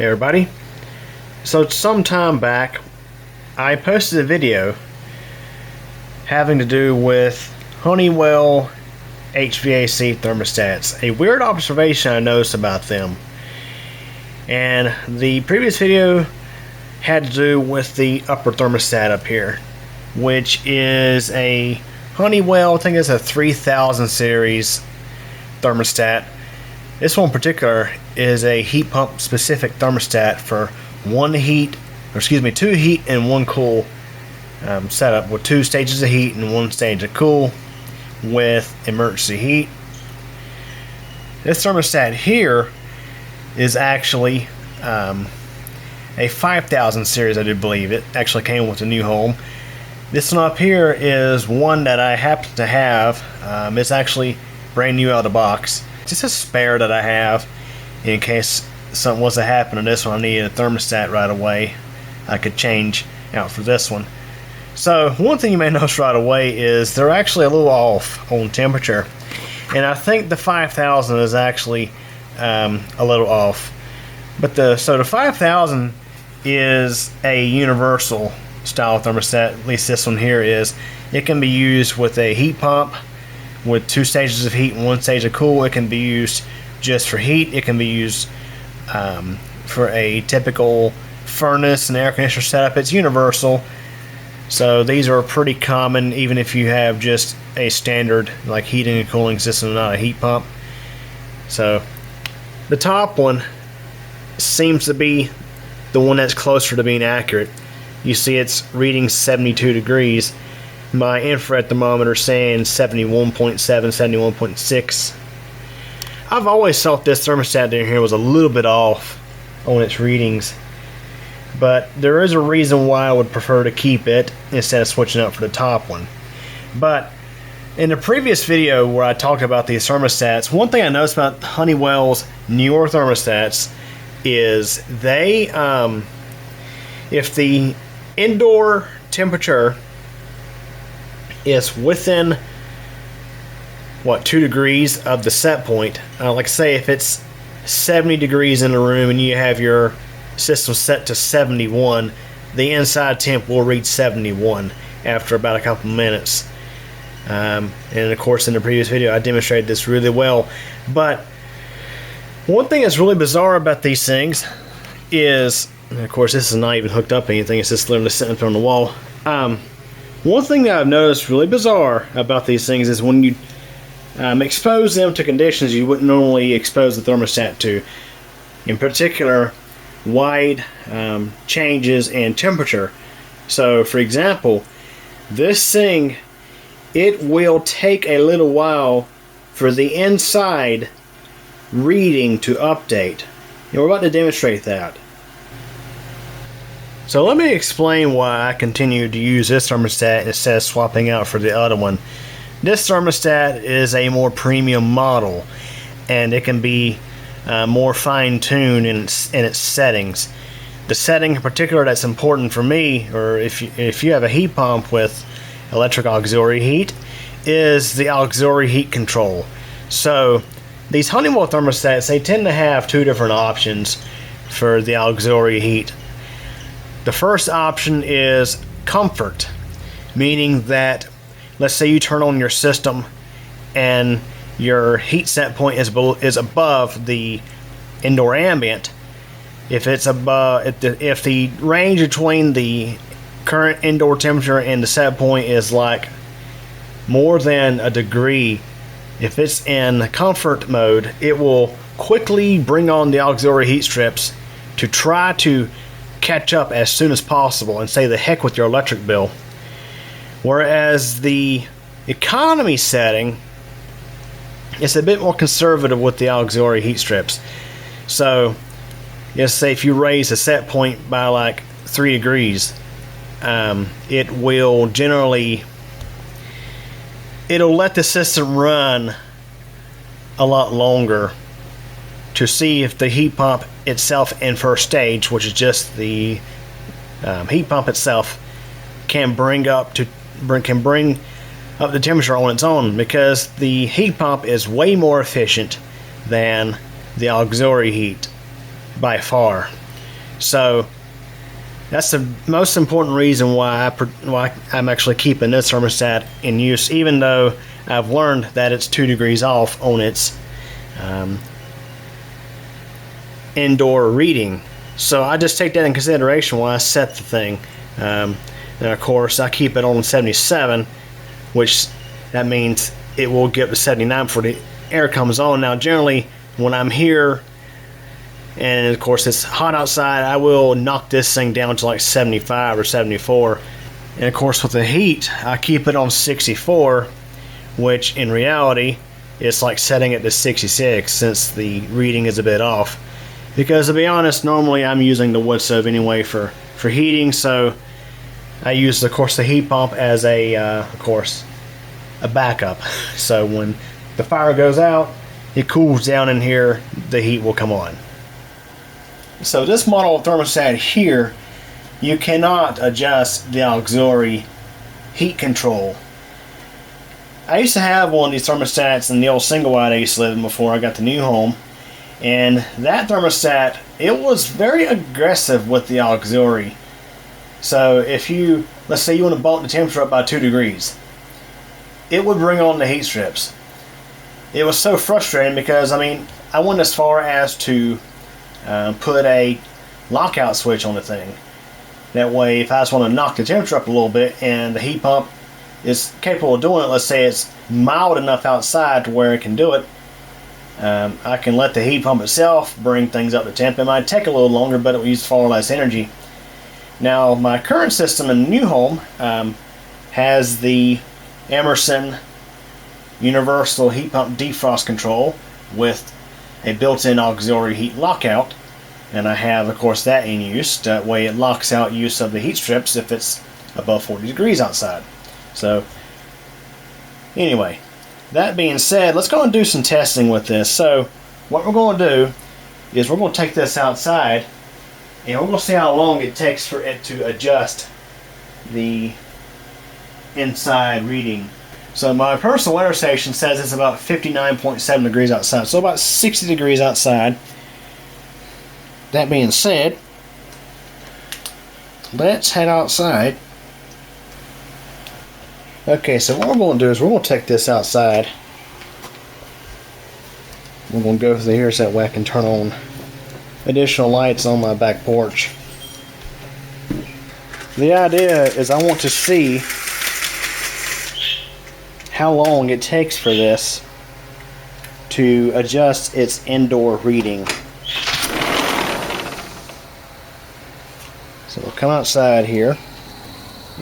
Hey everybody. So some time back I posted a video having to do with Honeywell HVAC thermostats. A weird observation I noticed about them. And the previous video had to do with the upper thermostat up here, which is a Honeywell, I think it's a 3000 series thermostat. This one in particular is a heat pump specific thermostat for two heat and one cool setup, with 2 stages of heat and 1 stage of cool with emergency heat. This thermostat here is actually a 5000 series, I do believe. It actually came with a new home. This one up here is one that I happen to have. It's actually brand new out of the box. Just a spare that I have in case something was to happen to this one. I needed a thermostat right away. I could change out for this one. So one thing you may notice right away is they're actually a little off on temperature, and I think the 5000 is actually a little off. But the 5000 is a universal style thermostat. At least this one here is. It can be used with a heat pump with 2 stages of heat and 1 stage of cool. It can be used just for heat. It can be used for a typical furnace and air conditioner setup. It's universal. So these are pretty common even if you have just a standard like heating and cooling system, not a heat pump. So the top one seems to be the one that's closer to being accurate. You see it's reading 72 degrees. My infrared thermometer saying 71.7, 71.6. I've always thought this thermostat down here was a little bit off on its readings, but there is a reason why I would prefer to keep it instead of switching up for the top one. But in the previous video where I talked about these thermostats, one thing I noticed about Honeywell's newer thermostats is they, if the indoor temperature is within 2 degrees of the set point, like say if it's 70 degrees in the room and you have your system set to 71, the inside temp will reach 71 after about a couple minutes. And of course in the previous video I demonstrated this really well. But one thing that's really bizarre about these things is, and of course this is not even hooked up to anything, it's just literally sitting up on the wall. One thing that I've noticed really bizarre about these things is when you expose them to conditions you wouldn't normally expose the thermostat to. In particular, wide changes in temperature. So for example, this thing, it will take a little while for the inside reading to update. And we're about to demonstrate that. So let me explain why I continue to use this thermostat instead of swapping out for the other one. This thermostat is a more premium model, and it can be more fine-tuned in its settings. The setting in particular that's important for me, or if you have a heat pump with electric auxiliary heat, is the auxiliary heat control. So these Honeywell thermostats, they tend to have 2 different options for the auxiliary heat. The first option is comfort, meaning that let's say you turn on your system and your heat set point is above the indoor ambient. If it's above, if the range between the current indoor temperature and the set point is like more than a degree, if it's in comfort mode, it will quickly bring on the auxiliary heat strips to try to catch up as soon as possible and say the heck with your electric bill. Whereas the economy setting is a bit more conservative with the auxiliary heat strips. So let's say if you raise the set point by like 3 degrees, it will generally, it'll let the system run a lot longer to see if the heat pump itself in first stage, which is just the heat pump itself, can bring up the temperature on its own, because the heat pump is way more efficient than the auxiliary heat by far. So that's the most important reason why I'm actually keeping this thermostat in use, even though I've learned that it's 2 degrees off on its indoor reading. So I just take that in consideration when I set the thing. And of course, I keep it on 77, which that means it will get up to 79 before the air comes on. Now, generally, when I'm here, and of course it's hot outside, I will knock this thing down to like 75 or 74. And of course, with the heat, I keep it on 64, which in reality, it's like setting it to 66 since the reading is a bit off. Because to be honest, normally I'm using the wood stove anyway for heating, so I use, of course, the heat pump as a backup. So when the fire goes out, it cools down in here, the heat will come on. So this model of thermostat here, you cannot adjust the auxiliary heat control. I used to have one of these thermostats in the old single wide I used to live in before I got the new home. And that thermostat, it was very aggressive with the auxiliary. So if you, let's say you want to bump the temperature up by 2 degrees, it would bring on the heat strips. It was so frustrating because, I mean, I went as far as to put a lockout switch on the thing. That way, if I just want to knock the temperature up a little bit and the heat pump is capable of doing it, let's say it's mild enough outside to where it can do it, I can let the heat pump itself bring things up to temp. It might take a little longer, but it will use far less energy. Now, my current system in the new home has the Emerson universal heat pump defrost control with a built-in auxiliary heat lockout, and I have, of course, that in use. That way it locks out use of the heat strips if it's above 40 degrees outside. So anyway, that being said, let's go and do some testing with this. So what we're going to do is we're going to take this outside and we're going to see how long it takes for it to adjust the inside reading. So my personal weather station says it's about 59.7 degrees outside, so about 60 degrees outside. That being said, let's head outside. Okay, so what we're going to do is we're going to take this outside. We're going to go through here so that way I can turn on additional lights on my back porch. The idea is I want to see how long it takes for this to adjust its indoor reading. So we'll come outside here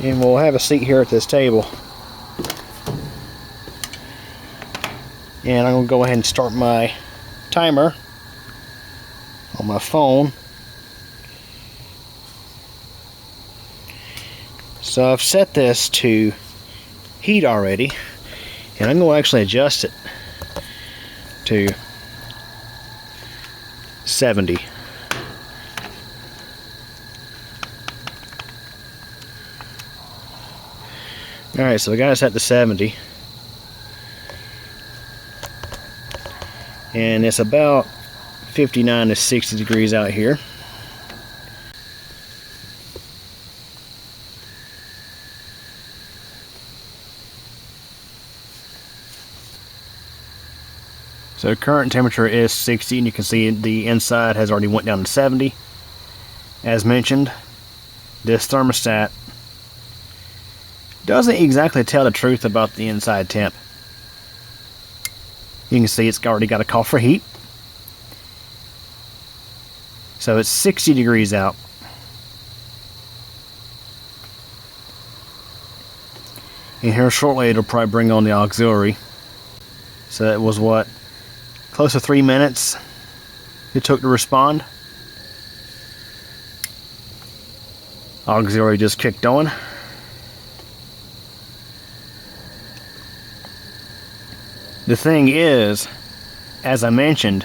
and we'll have a seat here at this table. And I'm going to go ahead and start my timer on my phone. So I've set this to heat already, and I'm going to actually adjust it to 70. Alright, so we got it set to 70. And it's about 59 to 60 degrees out here. So current temperature is 60, and you can see the inside has already went down to 70. As mentioned, this thermostat doesn't exactly tell the truth about the inside temp. You can see it's already got a call for heat. So it's 60 degrees out. And here shortly it'll probably bring on the auxiliary. So that was what? Close to 3 minutes it took to respond. Auxiliary just kicked on. The thing is, as I mentioned,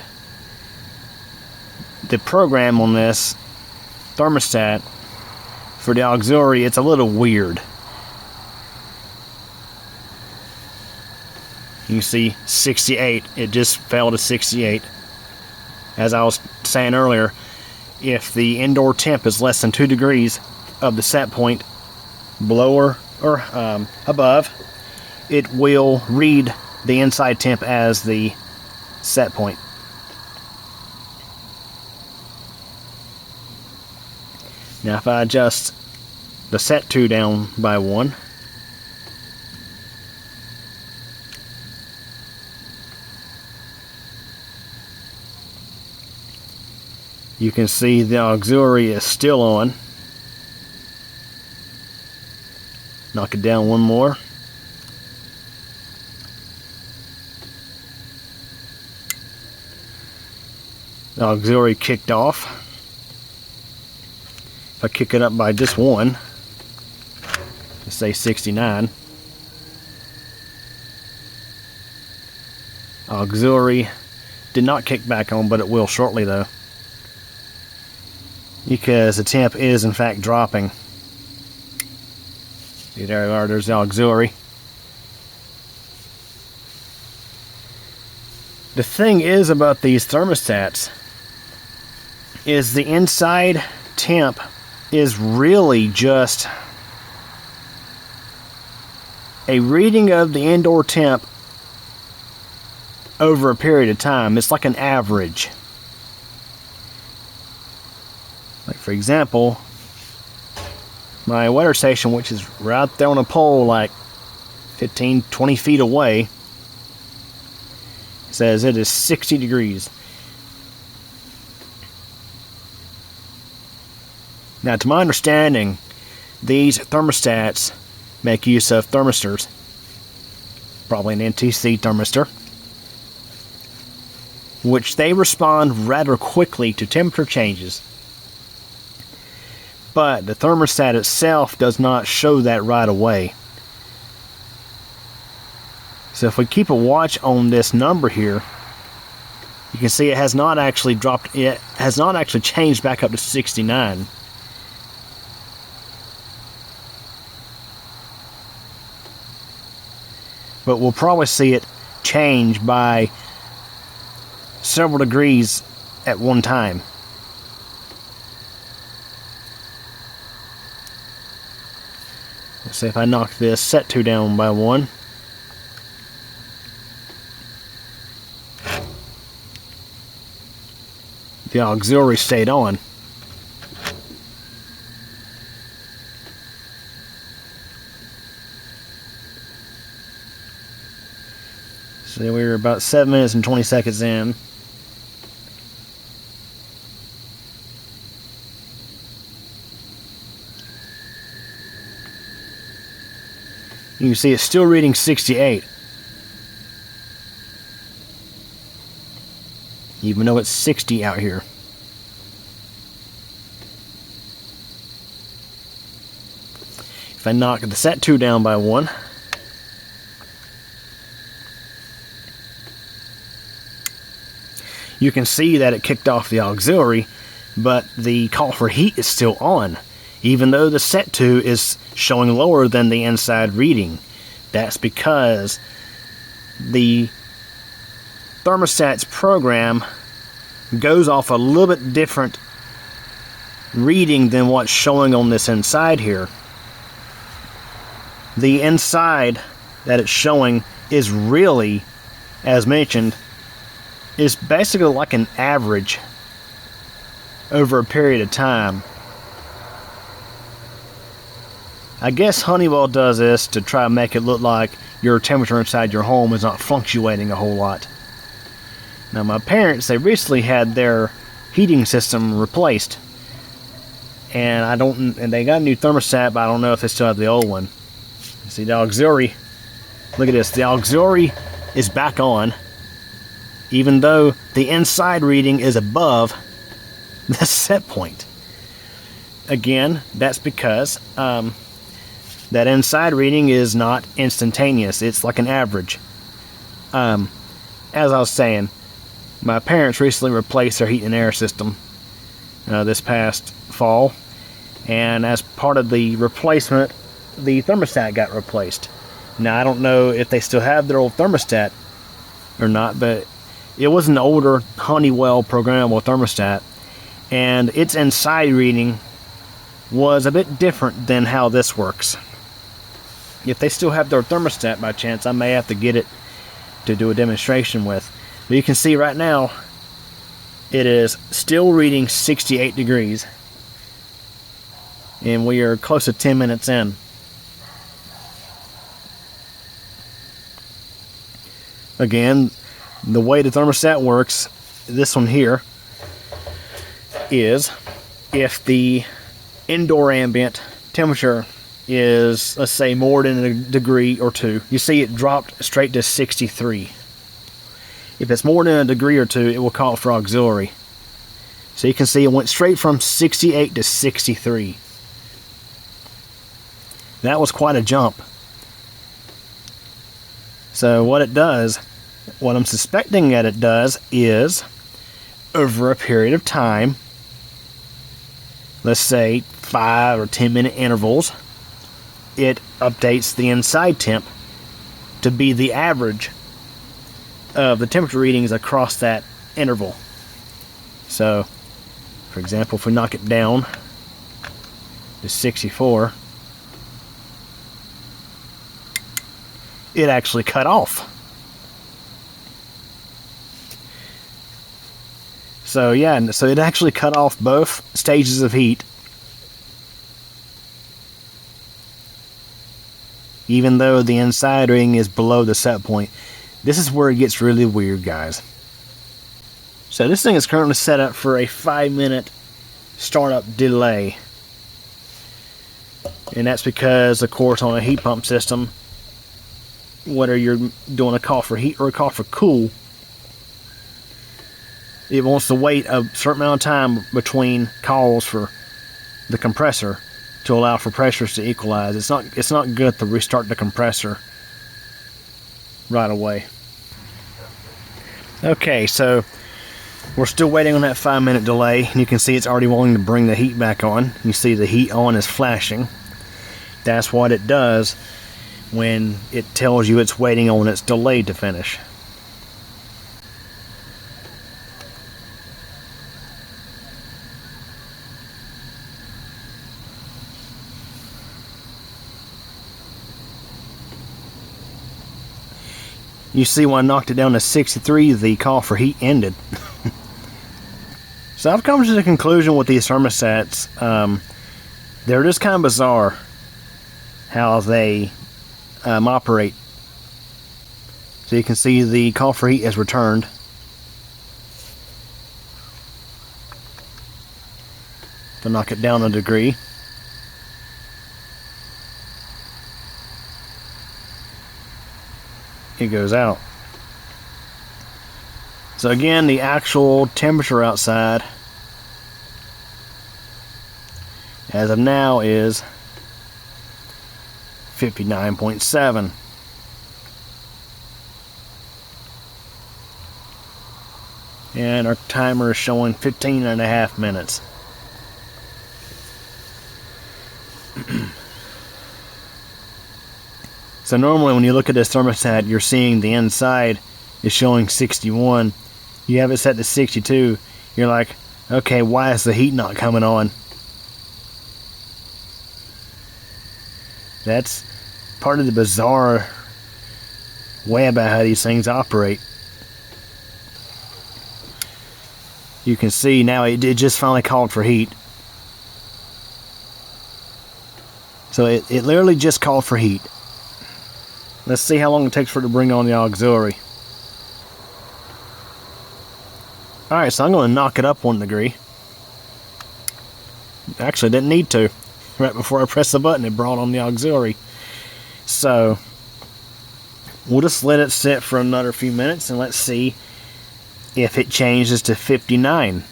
the program on this thermostat for the auxiliary, it's a little weird. You can see 68, it just fell to 68. As I was saying earlier, if the indoor temp is less than 2 degrees of the set point below or above, it will read the inside temp as the set point. Now if I adjust the set to down by 1, you can see the auxiliary is still on. Knock it down one more. The auxiliary kicked off. If I kick it up by just 1, let's say 69, auxiliary did not kick back on, but it will shortly though, because the temp is in fact dropping. See, there we are, there's the auxiliary. The thing is about these thermostats is the inside temp is really just a reading of the indoor temp over a period of time. It's like an average. Like for example, my weather station, which is right there on a pole like 15-20 feet away, says it is 60 degrees. Now, to my understanding, these thermostats make use of thermistors, probably an NTC thermistor, which they respond rather quickly to temperature changes. But the thermostat itself does not show that right away. So if we keep a watch on this number here, you can see it has not actually dropped, it has not actually changed back up to 69. But we'll probably see it change by several degrees at one time. Let's see if I knock this set to down by 1. The auxiliary stayed on. So we were about 7 minutes and 20 seconds in. You can see it's still reading 68. Even though it's 60 out here. If I knock the set to down by 1, you can see that it kicked off the auxiliary, but the call for heat is still on, even though the set to is showing lower than the inside reading. That's because the thermostat's program goes off a little bit different reading than what's showing on this inside here. The inside that it's showing is really, as mentioned, is basically like an average over a period of time. I guess Honeywell does this to try to make it look like your temperature inside your home is not fluctuating a whole lot. Now my parents, they recently had their heating system replaced, and they got a new thermostat, but I don't know if they still have the old one. See the auxiliary, look at this, the auxiliary is back on, even though the inside reading is above the set point. Again, that's because that inside reading is not instantaneous. It's like an average. As I was saying, my parents recently replaced their heat and air system this past fall, and as part of the replacement, the thermostat got replaced. Now I don't know if they still have their old thermostat or not, but it was an older Honeywell programmable thermostat, and its inside reading was a bit different than how this works. If they still have their thermostat by chance, I may have to get it to do a demonstration with. But you can see right now it is still reading 68 degrees, and we are close to 10 minutes in. Again, the way the thermostat works, this one here, is if the indoor ambient temperature is, let's say, more than a degree or two, you see it dropped straight to 63. If it's more than a degree or two, it will call for auxiliary. So you can see it went straight from 68 to 63. That was quite a jump. So what it does, what I'm suspecting that it does is, over a period of time, let's say 5 or 10 minute intervals, it updates the inside temp to be the average of the temperature readings across that interval. So, for example, if we knock it down to 64, it actually cut off. So yeah, so it actually cut off both stages of heat, even though the inside reading is below the set point. This is where it gets really weird, guys. So this thing is currently set up for a 5-minute startup delay. And that's because, of course, on a heat pump system, whether you're doing a call for heat or a call for cool, it wants to wait a certain amount of time between calls for the compressor to allow for pressures to equalize. It's not good to restart the compressor right away. Okay, so we're still waiting on that 5-minute delay, and you can see it's already wanting to bring the heat back on. You see the heat on is flashing. That's what it does when it tells you it's waiting on its delay to finish. You see, when I knocked it down to 63, the call for heat ended. So I've come to the conclusion with these thermostats, they're just kind of bizarre how they operate. So you can see the call for heat has returned. If I knock it down a degree, it goes out. So again, the actual temperature outside as of now is 59.7. And our timer is showing 15.5 minutes. So normally when you look at this thermostat, you're seeing the inside is showing 61. You have it set to 62. You're like, okay, why is the heat not coming on? That's part of the bizarre way about how these things operate. You can see now it just finally called for heat. So it literally just called for heat. Let's see how long it takes for it to bring on the auxiliary. Alright, so I'm going to knock it up 1 degree. Actually, didn't need to. Right before I pressed the button, it brought on the auxiliary. So, we'll just let it sit for another few minutes and let's see if it changes to 59.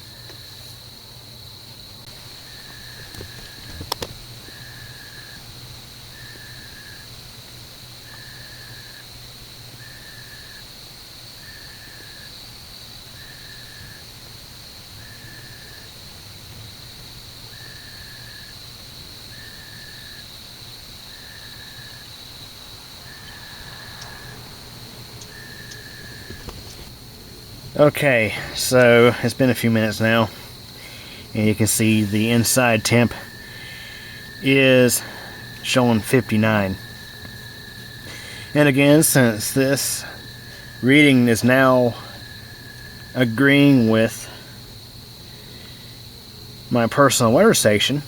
Okay, so it's been a few minutes now, and you can see the inside temp is showing 59. And again, since this reading is now agreeing with my personal weather station,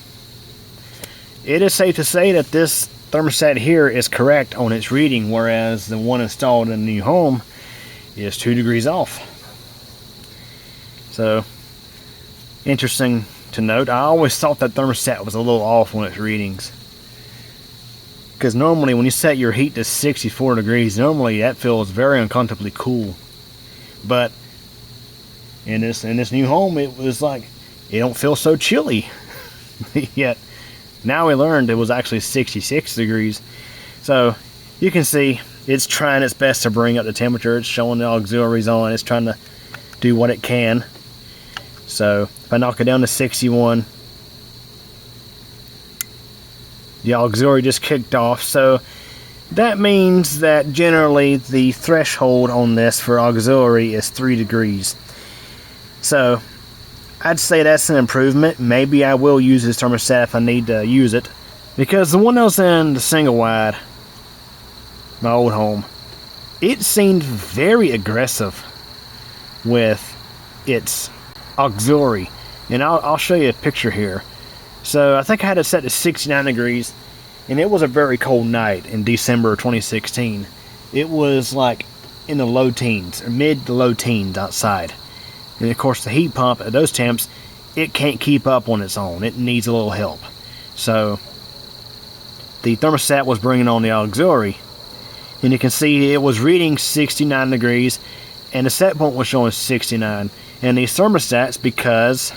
it is safe to say that this thermostat here is correct on its reading, whereas the one installed in the new home is 2 degrees off. So, interesting to note. I always thought that thermostat was a little off on its readings, because normally when you set your heat to 64 degrees, normally that feels very uncomfortably cool. But in this new home, it was like, it don't feel so chilly. Yet now we learned it was actually 66 degrees. So you can see it's trying its best to bring up the temperature. It's showing the auxiliaries on. It's trying to do what it can. So if I knock it down to 61, the auxiliary just kicked off. So that means that generally the threshold on this for auxiliary is 3 degrees. So I'd say that's an improvement. Maybe I will use this thermostat if I need to use it, because the one that was in the single wide, my old home, it seemed very aggressive with its auxiliary. And I'll show you a picture here. So I think I had it set to 69 degrees, and it was a very cold night in December of 2016. It was like in the low teens, or mid to low teens outside. And of course the heat pump at those temps, it can't keep up on its own. It needs a little help. So the thermostat was bringing on the auxiliary, and you can see it was reading 69 degrees, and the set point was showing 69. And these thermostats, because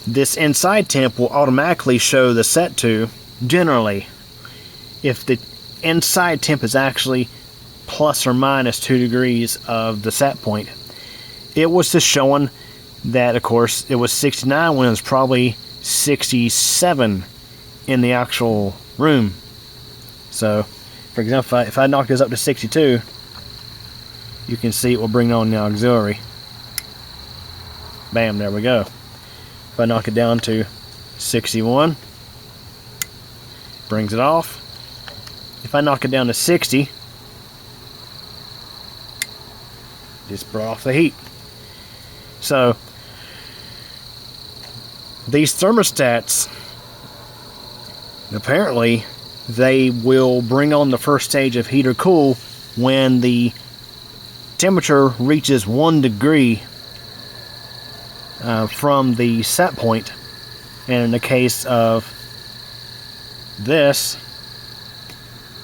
this inside temp will automatically show the set to, generally, if the inside temp is actually plus or minus 2 degrees of the set point. It was just showing that, of course, it was 69 when it was probably 67 in the actual room. So, for example, if I knock this up to 62, you can see it will bring on the auxiliary. Bam, there we go. If I knock it down to 61, brings it off. If I knock it down to 60, just brought off the heat. So these thermostats, apparently they will bring on the first stage of heat or cool when the temperature reaches 1 degree from the set point. And in the case of this,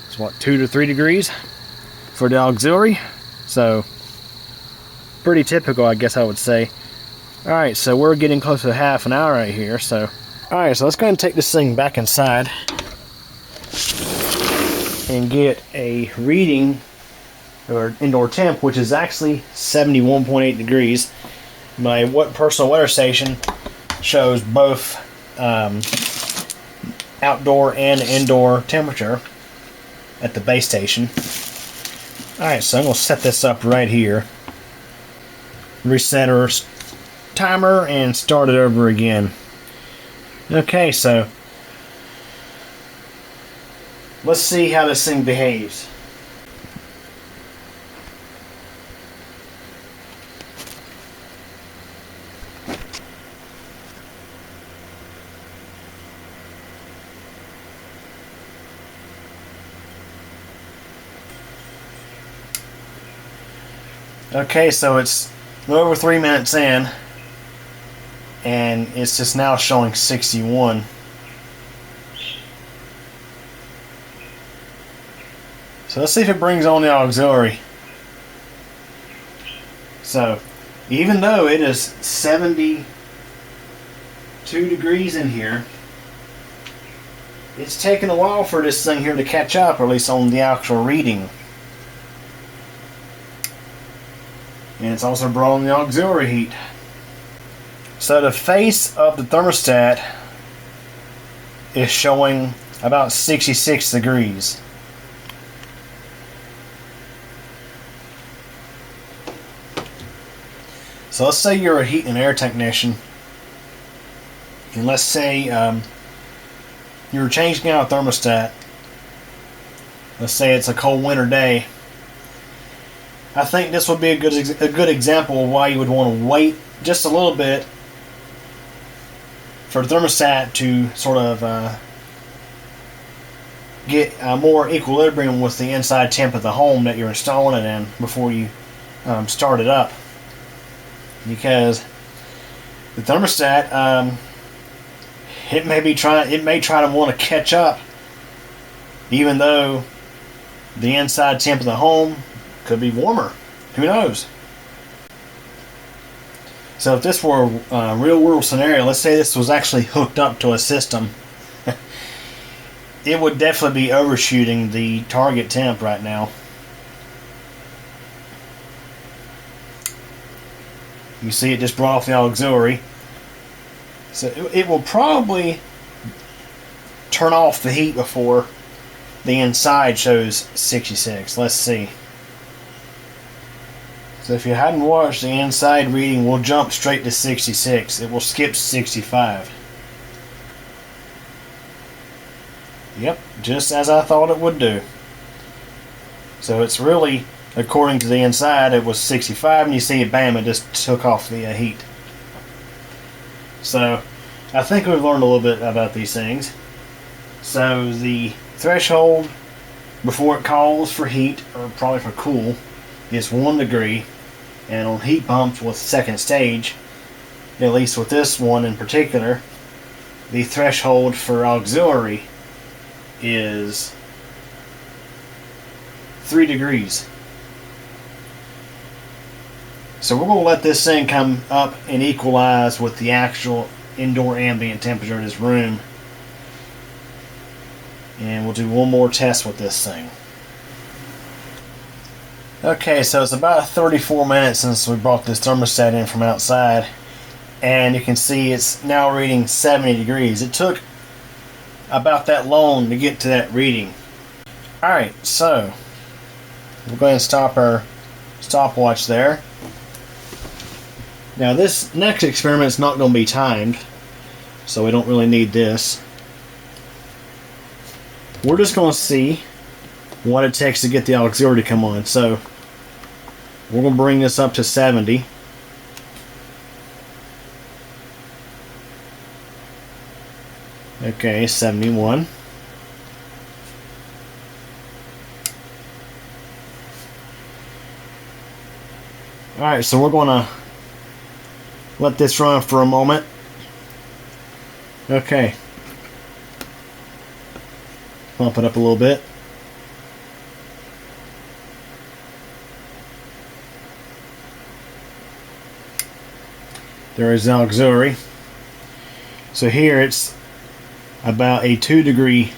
it's what, 2 to 3 degrees for the auxiliary. So pretty typical, I guess I would say. Alright, so we're getting close to half an hour right here. So alright, so let's go ahead and take this thing back inside and get a reading, or indoor temp, which is actually 71.8 degrees. My personal weather station shows both outdoor and indoor temperature at the base station. Alright, so I'm going to set this up right here, reset our timer, and start it over again. Okay, so let's see how this thing behaves. Okay, so it's a little over 3 minutes in, and it's just now showing 61. So let's see if it brings on the auxiliary. So even though it is 72 degrees in here, it's taken a while for this thing here to catch up, or at least on the actual reading. And it's also brought on the auxiliary heat. So the face of the thermostat is showing about 66 degrees. So let's say you're a heat and air technician and let's say you're changing out a thermostat. Let's say it's a cold winter day. I think this would be a good example of why you would want to wait just a little bit for the thermostat to sort of get more equilibrium with the inside temp of the home that you're installing it in before you start it up. Because the thermostat, it may try to want to catch up, even though the inside temp of the home could be warmer. Who knows? So if this were a real world scenario, let's say this was actually hooked up to a system, it would definitely be overshooting the target temp right now. You see it just brought off the auxiliary. So it will probably turn off the heat before the inside shows 66. Let's see. So if you hadn't watched, the inside reading will jump straight to 66. It will skip 65. Yep, just as I thought it would do. So it's really, according to the inside, it was 65, and you see it, bam, it just took off the heat. So I think we've learned a little bit about these things. So the threshold before it calls for heat, or probably for cool, is 1 degree. And on heat pumps with second stage, at least with this one in particular, the threshold for auxiliary is 3 degrees. So we're going to let this thing come up and equalize with the actual indoor ambient temperature of this room. And we'll do one more test with this thing. Okay, so it's about 34 minutes since we brought this thermostat in from outside, and you can see it's now reading 70 degrees. It took about that long to get to that reading. Alright, so we'll go ahead and stop our stopwatch there. Now this next experiment is not going to be timed, so we don't really need this. We're just going to see what it takes to get the auxiliary to come on. So we're going to bring this up to 70. Okay, 71. Alright, so we're going to let this run for a moment. Okay. Pump it up a little bit. There is the auxiliary. So here it's about a 2 degree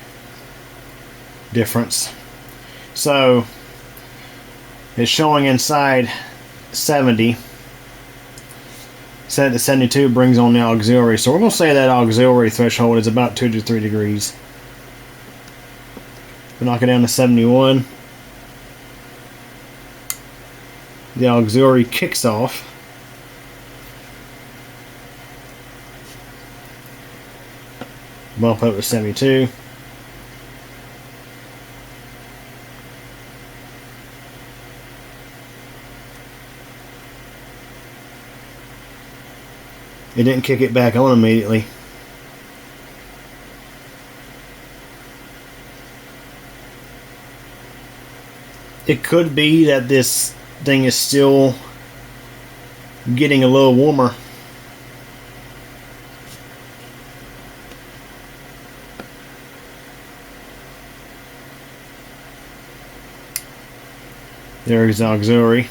difference. So it's showing inside 70. Set it to 72, brings on the auxiliary. So we're going to say that auxiliary threshold is about 2 to 3 degrees. We'll knock it down to 71. The auxiliary kicks off. Bump up to 72. It didn't kick it back on immediately. It could be that this thing is still getting a little warmer. There is the auxiliary.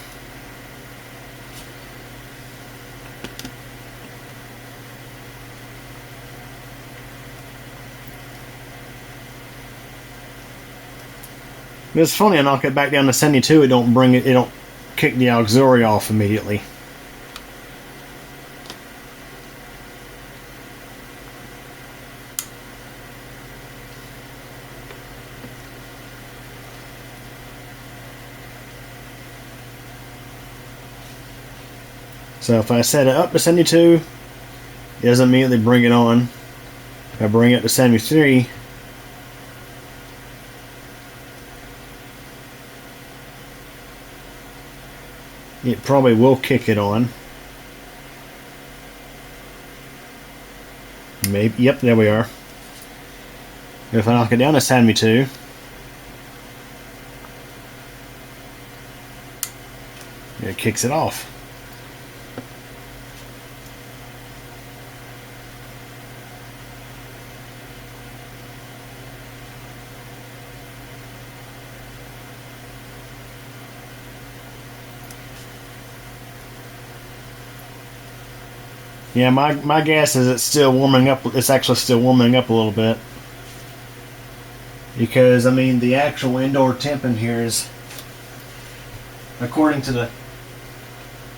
It's funny, I knock it back down to 72, it don't kick the auxiliary off immediately. So if I set it up to 72, it doesn't immediately bring it on. If I bring it to 73, it probably will kick it on. Maybe, yep, there we are. If I knock it down to 72, it kicks it off. Yeah, my guess is it's still warming up. It's actually still warming up a little bit. Because, I mean, the actual indoor temp in here is, according to the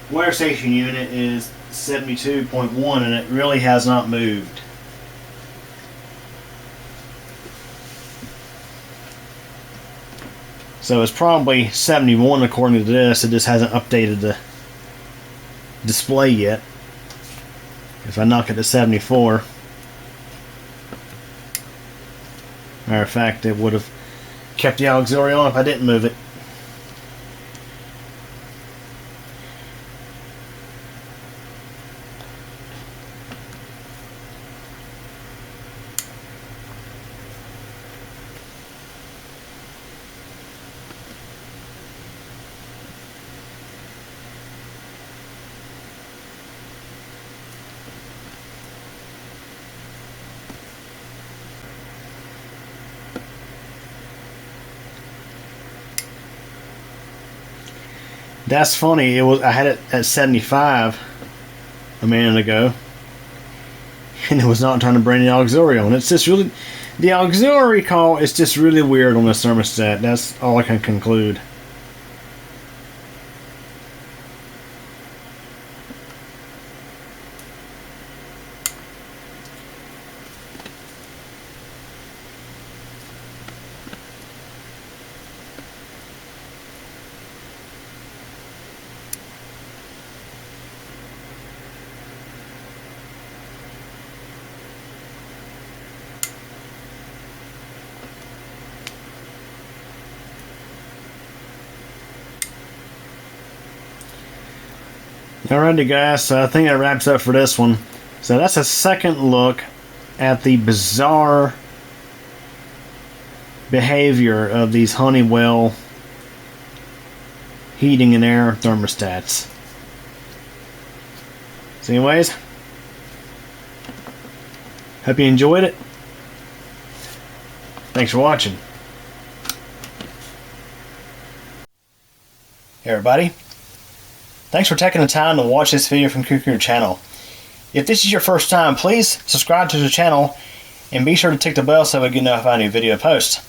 weather station unit, is 72.1, and it really has not moved. So it's probably 71 according to this. It just hasn't updated the display yet. If I knock it to 74, matter of fact, it would have kept the auxiliary on if I didn't move it. That's funny. I had it at 75 a minute ago, and it was not trying to bring the auxiliary on. It's just really, the auxiliary call is just really weird on this thermostat. That's all I can conclude. Alrighty guys, so I think that wraps up for this one. So that's a second look at the bizarre behavior of these Honeywell heating and air thermostats. So anyways, hope you enjoyed it. Thanks for watching. Hey everybody. Thanks for taking the time to watch this video from Cuckoo Channel. If this is your first time, please subscribe to the channel and be sure to tick the bell so we get notified when a new video post.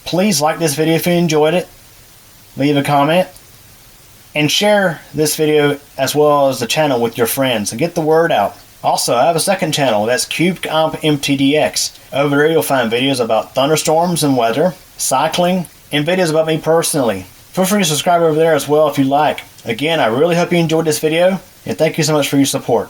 Please like this video if you enjoyed it, leave a comment, and share this video as well as the channel with your friends and get the word out. Also, I have a second channel, that's CubeComp MTDX. Over there you'll find videos about thunderstorms and weather, cycling, and videos about me personally. Feel free to subscribe over there as well if you like. Again, I really hope you enjoyed this video, and thank you so much for your support.